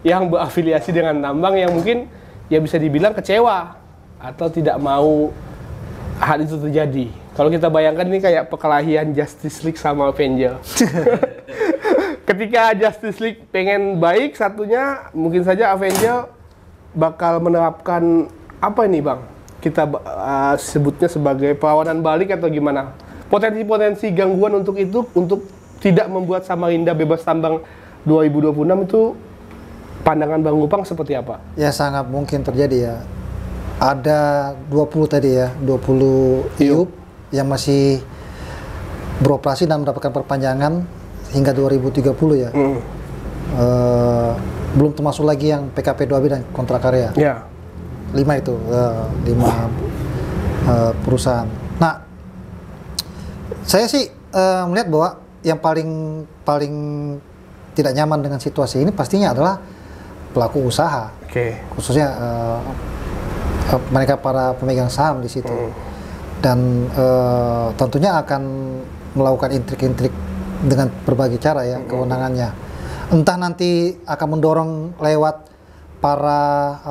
yang berafiliasi dengan tambang yang mungkin ya bisa dibilang kecewa atau tidak mau hal itu terjadi. Kalau kita bayangkan ini kayak perkelahian Justice League sama Avenger. Ketika Justice League pengen baik satunya, mungkin saja Avenger bakal menerapkan apa ini Bang? Kita sebutnya sebagai perlawanan balik atau gimana? Potensi-potensi gangguan untuk itu, untuk tidak membuat Samarinda bebas tambang 2026 itu pandangan Bang Gupang seperti apa? Ya sangat mungkin terjadi ya. Ada 20 tadi ya, 20 IUP yang masih beroperasi dan mendapatkan perpanjangan hingga 2030 ya. Belum termasuk lagi yang PKP 2B dan kontrak karya. 5 itu, 5 perusahaan. Nah, saya sih melihat bahwa yang paling tidak nyaman dengan situasi ini pastinya adalah pelaku usaha, khususnya mereka para pemegang saham di situ, dan tentunya akan melakukan intrik-intrik dengan berbagai cara ya kewenangannya. Entah nanti akan mendorong lewat para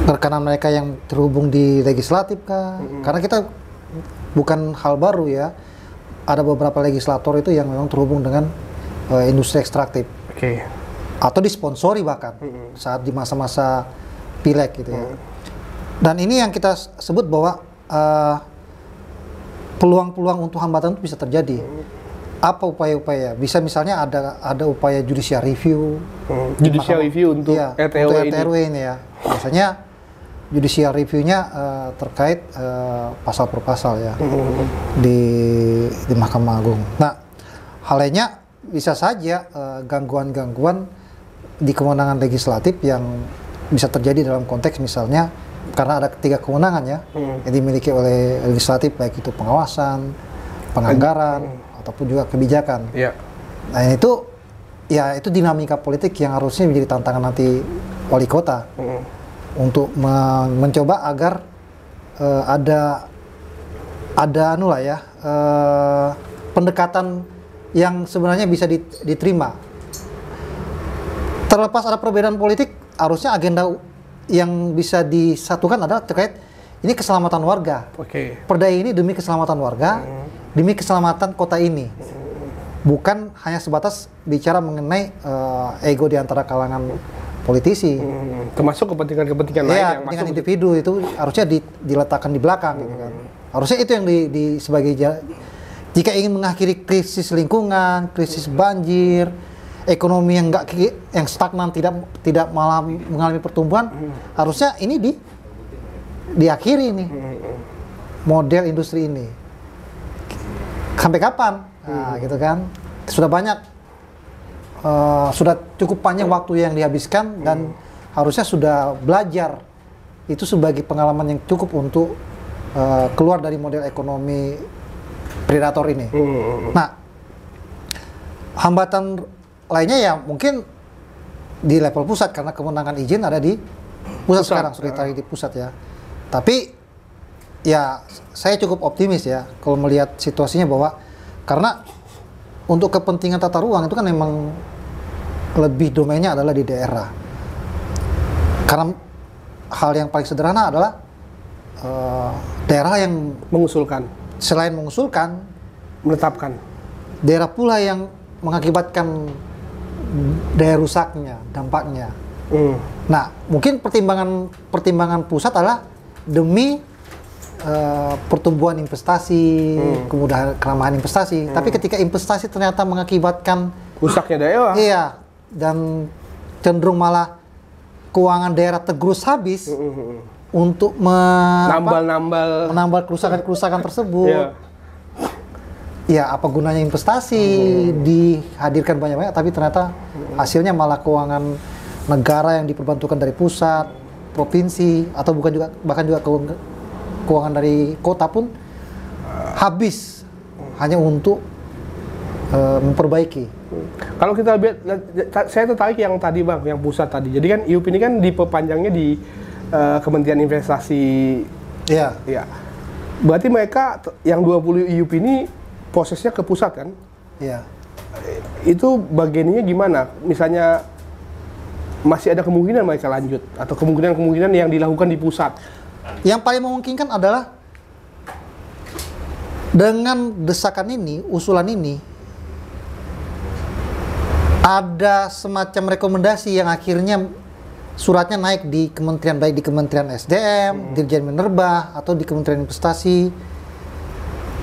rekanan mereka yang terhubung di legislatif kah? Karena kita bukan hal baru ya. Ada beberapa legislator itu yang memang terhubung dengan industri ekstraktif. Atau disponsori bahkan saat di masa-masa pileg gitu ya. Dan ini yang kita sebut bahwa peluang-peluang untuk hambatan itu bisa terjadi. Apa upaya-upaya? Bisa misalnya ada upaya judicial review. Judicial review untuk ya, RT-RW ini ya. Biasanya judicial review-nya terkait pasal per pasal ya di Mahkamah Agung. Nah, hal lainnya bisa saja gangguan-gangguan di kewenangan legislatif yang bisa terjadi dalam konteks misalnya karena ada 3 kewenangan ya yang dimiliki oleh legislatif, baik itu pengawasan, penganggaran, ataupun juga kebijakan. Nah itu ya itu dinamika politik yang harusnya menjadi tantangan nanti wali kota untuk mencoba agar ada pendekatan yang sebenarnya bisa diterima. Terlepas ada perbedaan politik, harusnya agenda yang bisa disatukan adalah terkait ini keselamatan warga. Perda ini demi keselamatan warga, demi keselamatan kota ini. Bukan hanya sebatas bicara mengenai ego di antara kalangan politisi. Termasuk kepentingan-kepentingan lain yang dengan masuk individu itu harusnya diletakkan di belakang gitu kan. Harusnya itu yang sebagai jika ingin mengakhiri krisis lingkungan, krisis banjir, ekonomi yang stagnan tidak malah mengalami pertumbuhan, harusnya ini diakhiri nih model industri ini. Sampai kapan? Nah, gitu kan. Sudah banyak, sudah cukup panjang waktu yang dihabiskan dan harusnya sudah belajar itu sebagai pengalaman yang cukup untuk keluar dari model ekonomi predator ini. Nah, hambatan lainnya ya mungkin di level pusat karena kewenangan izin ada di pusat sekarang, sudah di pusat ya. Tapi ya saya cukup optimis ya kalau melihat situasinya bahwa karena untuk kepentingan tata ruang itu kan memang lebih domainnya adalah di daerah. Karena hal yang paling sederhana adalah daerah yang mengusulkan, selain mengusulkan, menetapkan. Daerah pula yang mengakibatkan daya rusaknya, dampaknya. Nah, mungkin pertimbangan pusat adalah demi pertumbuhan investasi, kemudahan keramahan investasi. Tapi ketika investasi ternyata mengakibatkan rusaknya daerah, iya, dan cenderung malah keuangan daerah tergerus habis untuk menambal kerusakan-kerusakan tersebut. Ya, apa gunanya investasi dihadirkan banyak-banyak, tapi ternyata hasilnya malah keuangan negara yang diperbantukan dari pusat, provinsi, atau bahkan juga keuangan dari kota pun habis hanya untuk memperbaiki. Kalau kita lihat, saya tertarik yang tadi Bang, yang pusat tadi. Jadi kan IUP ini kan diperpanjangnya di Kementerian Investasi. Iya. Ya. Berarti mereka yang 20 IUP ini prosesnya ke pusat kan? Iya. Itu bagiannya gimana? Misalnya masih ada kemungkinan mereka lanjut atau kemungkinan yang dilakukan di pusat? Yang paling memungkinkan adalah dengan desakan ini, usulan ini, ada semacam rekomendasi yang akhirnya suratnya naik di kementerian, baik di Kementerian SDM, Dirjen Minerba, atau di Kementerian Investasi,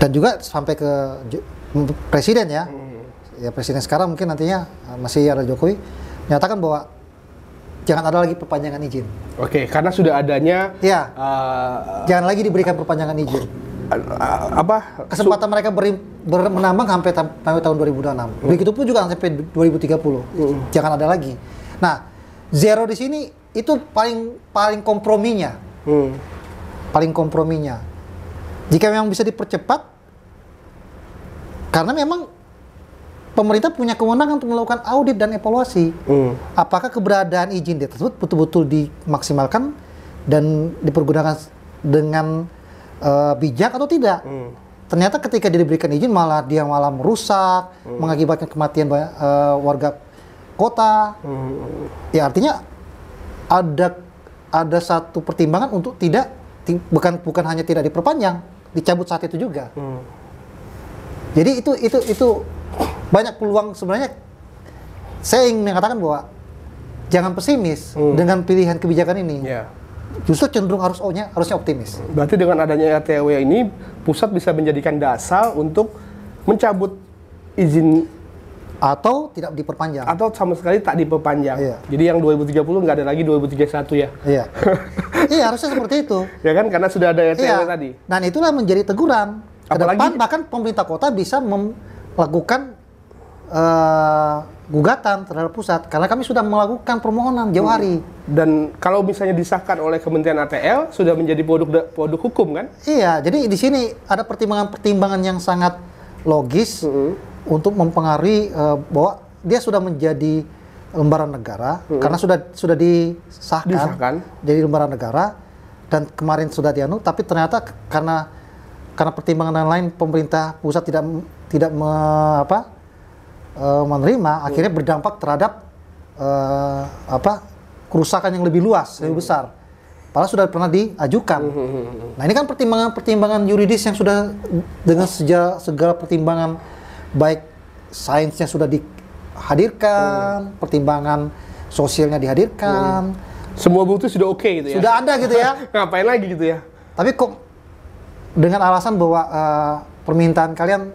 dan juga sampai ke Presiden ya. Ya Presiden sekarang mungkin nantinya masih ada Jokowi, menyatakan bahwa jangan ada lagi perpanjangan izin. Oke, karena sudah adanya. Ya, jangan lagi diberikan perpanjangan izin. Kesempatan mereka menambang sampai tahun 2026. Begitupun juga sampai 2030. Jangan ada lagi. Nah, zero di sini itu paling komprominya. Paling komprominya. Jika memang bisa dipercepat, karena memang pemerintah punya kewenangan untuk melakukan audit dan evaluasi. Apakah keberadaan izin tersebut betul-betul dimaksimalkan dan dipergunakan dengan bijak atau tidak? Ternyata ketika diberikan izin malah merusak, mengakibatkan kematian warga kota. Ya artinya ada satu pertimbangan untuk bukan hanya tidak diperpanjang, dicabut saat itu juga. Jadi itu banyak peluang sebenarnya. Saya ingin mengatakan bahwa jangan pesimis dengan pilihan kebijakan ini. Justru cenderung harusnya optimis. Berarti dengan adanya RTW ini, pusat bisa menjadikan dasar untuk mencabut izin atau tidak diperpanjang. Atau sama sekali tak diperpanjang. Iya. Jadi yang 2030 nggak ada lagi 2031 ya? Iya. Iya, harusnya seperti itu. Ya kan, karena sudah ada RTW tadi. Dan itulah menjadi teguran. Ke Apalagi, depan bahkan pemerintah kota bisa melakukan gugatan terhadap pusat karena kami sudah melakukan permohonan jauh hari. Dan kalau misalnya disahkan oleh Kementerian ATL sudah menjadi produk hukum kan? Iya, jadi di sini ada pertimbangan-pertimbangan yang sangat logis untuk mempengaruhi bahwa dia sudah menjadi lembaran negara karena sudah disahkan jadi lembaran negara dan kemarin sudah dianu, tapi ternyata karena pertimbangan lain pemerintah pusat tidak menerima, akhirnya berdampak terhadap kerusakan yang lebih luas, lebih besar. Padahal sudah pernah diajukan. Nah ini kan pertimbangan yuridis yang sudah dengan segala pertimbangan, baik sainsnya sudah dihadirkan, pertimbangan sosialnya dihadirkan. Semua bukti sudah oke gitu ya? Sudah ada gitu ya. Ngapain lagi gitu ya? Tapi kok dengan alasan bahwa permintaan kalian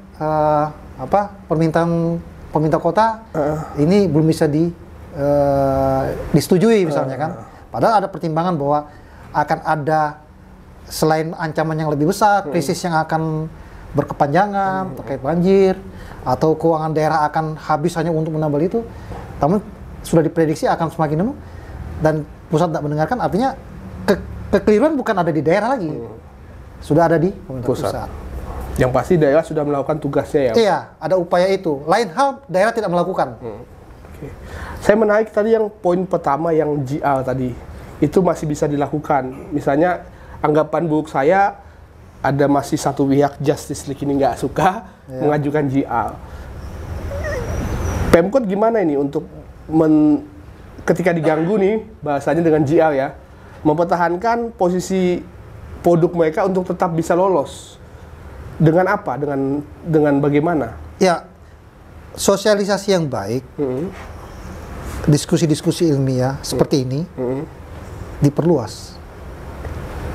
permintaan kota ini belum bisa disetujui misalnya kan. Padahal ada pertimbangan bahwa akan ada selain ancaman yang lebih besar, krisis yang akan berkepanjangan terkait banjir atau keuangan daerah akan habis hanya untuk menambal itu. Namun sudah diprediksi akan semakin nemu dan pusat tidak mendengarkan, artinya kekeliruan bukan ada di daerah lagi. Sudah ada di pemerintah pusat. Yang pasti daerah sudah melakukan tugasnya ya? Iya, ada upaya itu. Lain hal daerah tidak melakukan. Oke. Saya menarik tadi yang poin pertama yang GR tadi. Itu masih bisa dilakukan. Misalnya anggapan buruk saya, ada masih satu pihak Justice League ini nggak suka mengajukan GR. Pemkot gimana ini untuk ketika diganggu nih bahasanya dengan GR ya, mempertahankan posisi produk mereka untuk tetap bisa lolos. Dengan apa? Dengan bagaimana? Ya, sosialisasi yang baik, diskusi-diskusi ilmiah seperti ini diperluas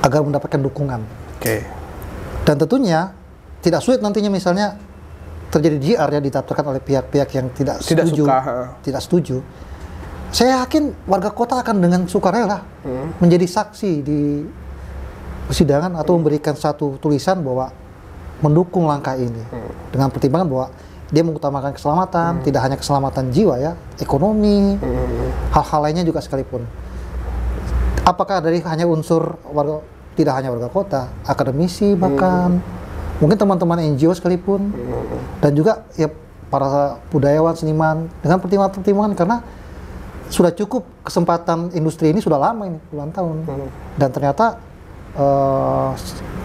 agar mendapatkan dukungan. Oke. Dan tentunya tidak sulit nantinya misalnya terjadi GR ya ditetapkan oleh pihak-pihak yang tidak setuju. Saya yakin warga kota akan dengan sukarela menjadi saksi di persidangan atau memberikan satu tulisan bahwa mendukung langkah ini dengan pertimbangan bahwa dia mengutamakan keselamatan, tidak hanya keselamatan jiwa ya, ekonomi, hal-hal lainnya juga sekalipun. Apakah dari hanya unsur warga, tidak hanya warga kota, akademisi bahkan, mungkin teman-teman NGO sekalipun, dan juga ya para budayawan, seniman, dengan pertimbangan-pertimbangan karena sudah cukup kesempatan industri ini sudah lama ini, puluhan tahun, dan ternyata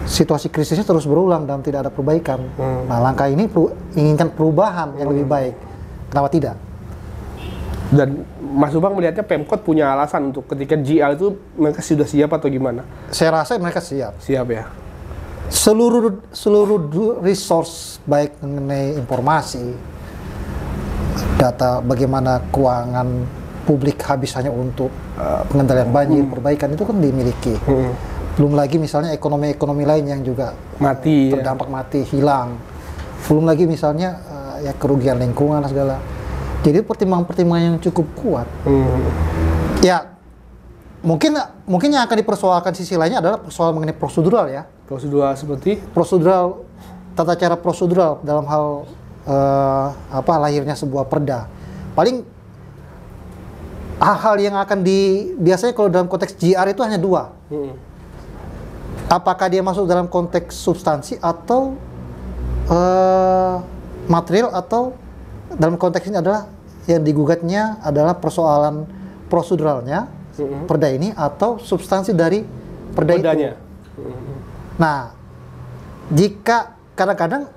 situasi krisisnya terus berulang dan tidak ada perbaikan. Nah, langkah ini inginkan perubahan yang lebih baik. Kenapa tidak? Dan Mas Subang melihatnya Pemkot punya alasan untuk ketika GR itu mereka sudah siap atau gimana? Saya rasa mereka siap. Siap ya. Seluruh resource baik mengenai informasi, data bagaimana keuangan publik habis hanya untuk pengendalian banjir, perbaikan itu kan dimiliki. Belum lagi misalnya ekonomi lain yang juga mati, terdampak mati, hilang. Belum lagi misalnya ya kerugian lingkungan segala. Jadi pertimbangan-pertimbangan yang cukup kuat. Ya mungkin yang akan dipersoalkan sisi lainnya adalah persoalan mengenai prosedural ya. Prosedural seperti? Prosedural, tata cara prosedural dalam hal lahirnya sebuah perda. Paling hal-hal yang akan biasanya kalau dalam konteks GR itu hanya dua. Apakah dia masuk dalam konteks substansi atau material atau dalam konteks ini adalah yang digugatnya adalah persoalan proseduralnya perda ini atau substansi dari perda Perdanya. itu. Nah, jika kadang-kadang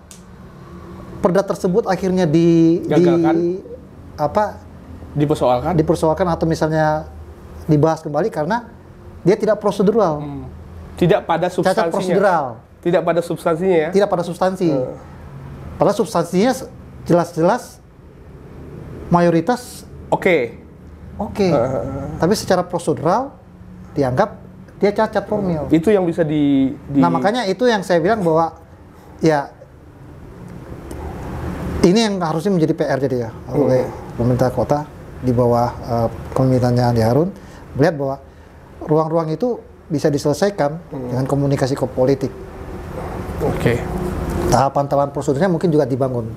perda tersebut akhirnya Gagalkan. dipersoalkan atau misalnya dibahas kembali karena dia tidak prosedural, Tidak pada cacat substansinya. prosedural, Tidak pada substansinya ya. tidak pada substansi. Padahal substansinya jelas-jelas mayoritas Oke. oke. Tapi secara prosedural dianggap dia cacat formil. Itu yang bisa di Nah, makanya itu yang saya bilang bahwa ya ini yang harusnya menjadi PR jadi ya oleh pemerintah kota di bawah kepemimpinannya Andi Harun, melihat bahwa ruang-ruang itu bisa diselesaikan dengan komunikasi politik. Oke. Tahapan-tahapan prosedurnya mungkin juga dibangun.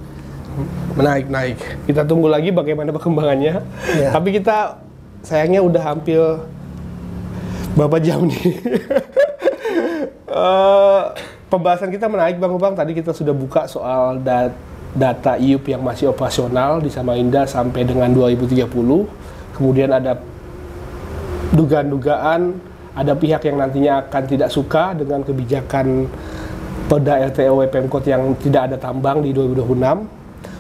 Naik. Kita tunggu lagi bagaimana perkembangannya. Iya. Tapi kita sayangnya udah hampir berapa jam nih. Pembahasan kita menarik Bang. Tadi kita sudah buka soal data IUP yang masih operasional di Samarinda sampai dengan 2030. Kemudian ada dugaan-dugaan ada pihak yang nantinya akan tidak suka dengan kebijakan Perda RTRW Pemkot yang tidak ada tambang di 2026.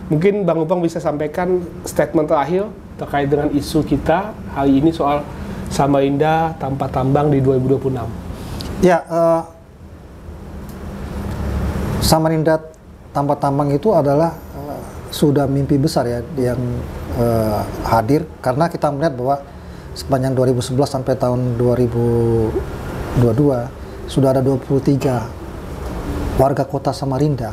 Mungkin Bang Upang bisa sampaikan statement terakhir terkait dengan isu kita hari ini soal Samarinda tanpa tambang di 2026. Ya, Samarinda tanpa tambang itu adalah sudah mimpi besar ya yang hadir karena kita melihat bahwa sepanjang 2011 sampai tahun 2022 sudah ada 23 warga kota Samarinda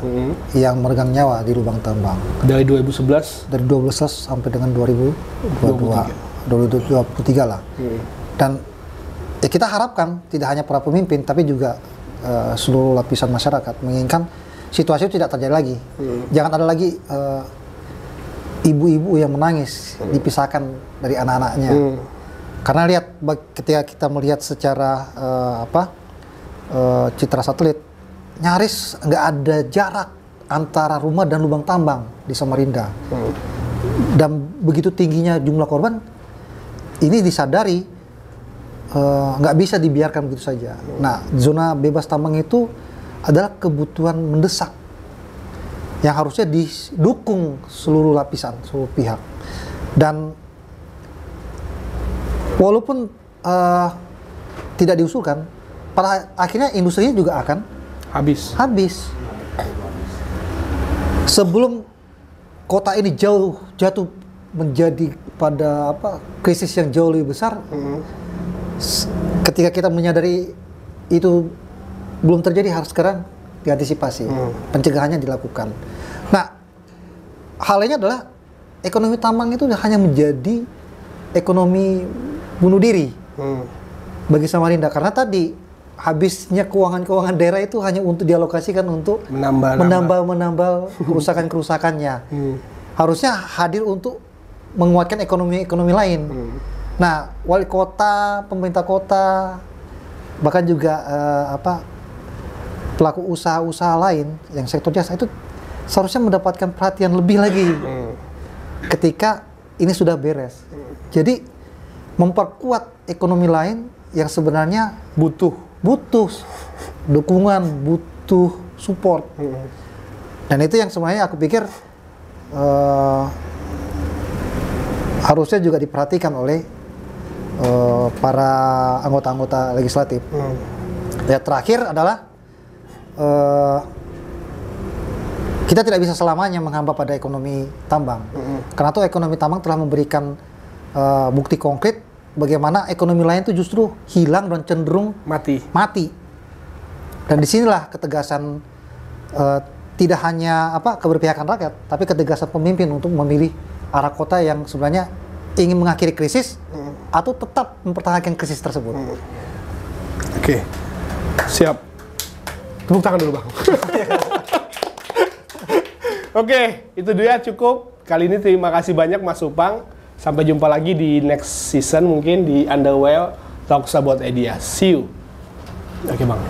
yang meregang nyawa di lubang tambang. Dari 2011? Dari 2011 sampai dengan 2023 lah. Dan ya kita harapkan tidak hanya para pemimpin tapi juga seluruh lapisan masyarakat menginginkan situasi itu tidak terjadi lagi. Jangan ada lagi ibu-ibu yang menangis dipisahkan dari anak-anaknya. Karena lihat ketika kita melihat secara citra satelit, nyaris nggak ada jarak antara rumah dan lubang tambang di Samarinda. Dan begitu tingginya jumlah korban, ini disadari nggak bisa dibiarkan begitu saja. Nah, zona bebas tambang itu adalah kebutuhan mendesak yang harusnya didukung seluruh lapisan, seluruh pihak. Dan walaupun tidak diusulkan, pada akhirnya industrinya juga akan habis. Sebelum kota ini jatuh menjadi pada krisis yang jauh lebih besar, ketika kita menyadari itu belum terjadi, harus sekarang diantisipasi, pencegahannya dilakukan. Nah, hal lainnya adalah ekonomi tambang itu hanya menjadi ekonomi bunuh diri bagi Samarinda karena tadi habisnya keuangan daerah itu hanya untuk dialokasikan untuk menambal kerusakan-kerusakannya. Harusnya hadir untuk menguatkan ekonomi lain. Nah, wali kota, pemerintah kota, bahkan juga pelaku usaha-usaha lain yang sektor jasa itu seharusnya mendapatkan perhatian lebih lagi ketika ini sudah beres. Jadi memperkuat ekonomi lain yang sebenarnya butuh dukungan, butuh support. Dan itu yang sebenarnya aku pikir harusnya juga diperhatikan oleh para anggota-anggota legislatif. Ya, terakhir adalah kita tidak bisa selamanya menghamba pada ekonomi tambang. Karena itu ekonomi tambang telah memberikan bukti konkret bagaimana ekonomi lain itu justru hilang dan cenderung mati. Dan disinilah ketegasan tidak hanya keberpihakan rakyat, tapi ketegasan pemimpin untuk memilih arah kota yang sebenarnya ingin mengakhiri krisis atau tetap mempertahankan krisis tersebut. Oke, siap. Tepuk tangan dulu Bang. Oke, itu dia cukup. Kali ini terima kasih banyak Mas Upang. Sampai jumpa lagi di next season mungkin di Underwear Talks About Ideas. See you. Oke Bang.